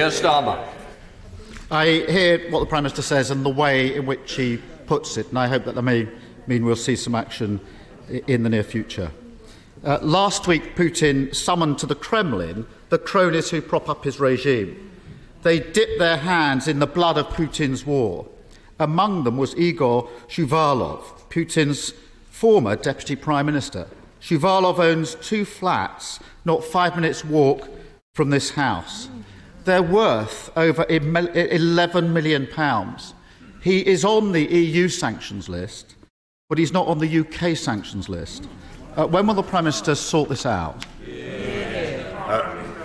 Keir Starmer. I hear what the Prime Minister says and the way in which he puts it, and I hope that may mean we'll see some action in the near future. Last week, Putin summoned to the Kremlin the cronies who prop up his regime. They dipped their hands in the blood of Putin's war. Among them was Igor Shuvalov, Putin's former Deputy Prime Minister. Shuvalov owns 2 flats, not 5 minutes' walk from this house. They're worth over £11 million. He is on the EU sanctions list, but he's not on the UK sanctions list. When will the Prime Minister sort this out?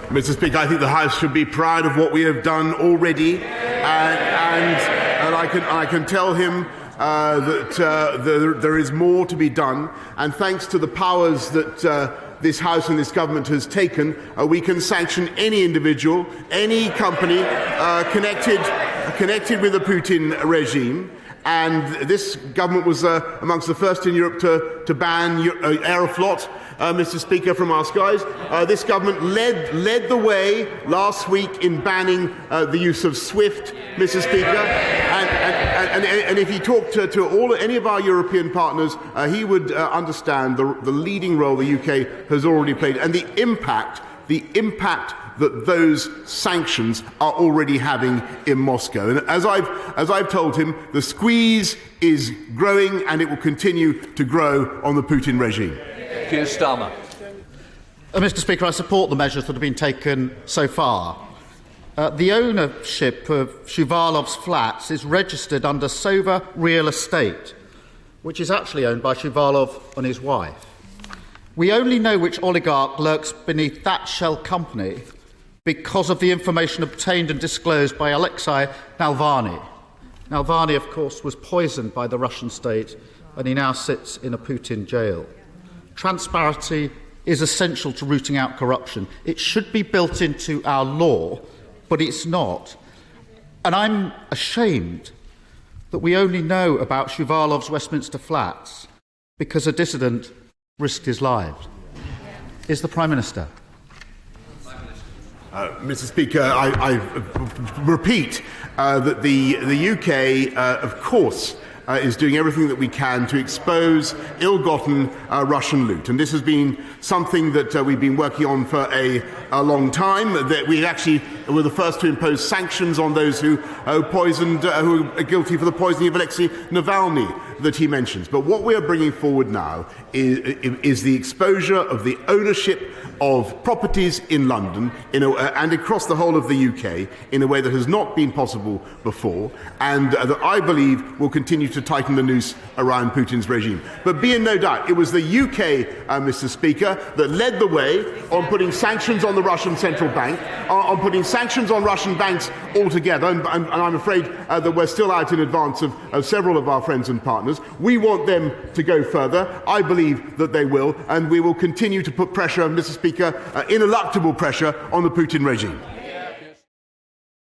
Mr. Speaker, I think the House should be proud of what we have done already, and I can tell him that there is more to be done, and thanks to the powers that this House and this government has taken, we can sanction any individual, any company connected with the Putin regime. And this government was amongst the first in Europe to ban Aeroflot, Mr. Speaker, from our skies. This government led the way last week in banning the use of SWIFT, Mr. Speaker. And if he talked to any of our European partners, he would understand the leading role the UK has already played and the impact that those sanctions are already having in Moscow. And as I've told him, the squeeze is growing and it will continue to grow on the Putin regime. Keir Starmer. Mr. Speaker, I support the measures that have been taken so far. The ownership of Shuvalov's flats is registered under Sova Real Estate, which is actually owned by Shuvalov and his wife. We only know which oligarch lurks beneath that shell company because of the information obtained and disclosed by Alexei Navalny. Navalny, of course, was poisoned by the Russian state, and he now sits in a Putin jail. Transparency is essential to rooting out corruption. It should be built into our law, but it's not. And I'm ashamed that we only know about Shuvalov's Westminster flats because a dissident risked his life. Is the Prime Minister? Mr. Speaker, I repeat that the UK, of course, is doing everything that we can to expose ill-gotten Russian loot. And this has been something that we've been working on for a long time. That we actually were the first to impose sanctions on those who are guilty for the poisoning of Alexei Navalny that he mentions. But what we are bringing forward now is the exposure of the ownership of properties in London and across the whole of the UK in a way that has not been possible before, and that I believe will continue to tighten the noose around Putin's regime. But be in no doubt, it was the UK, Mr. Speaker, that led the way on putting sanctions on the Russian central bank, on putting sanctions on Russian banks altogether, and I'm afraid that we're still out in advance of several of our friends and partners. We want them to go further. I believe that they will, and we will continue to put pressure, Mr. Speaker, ineluctable pressure on the Putin regime.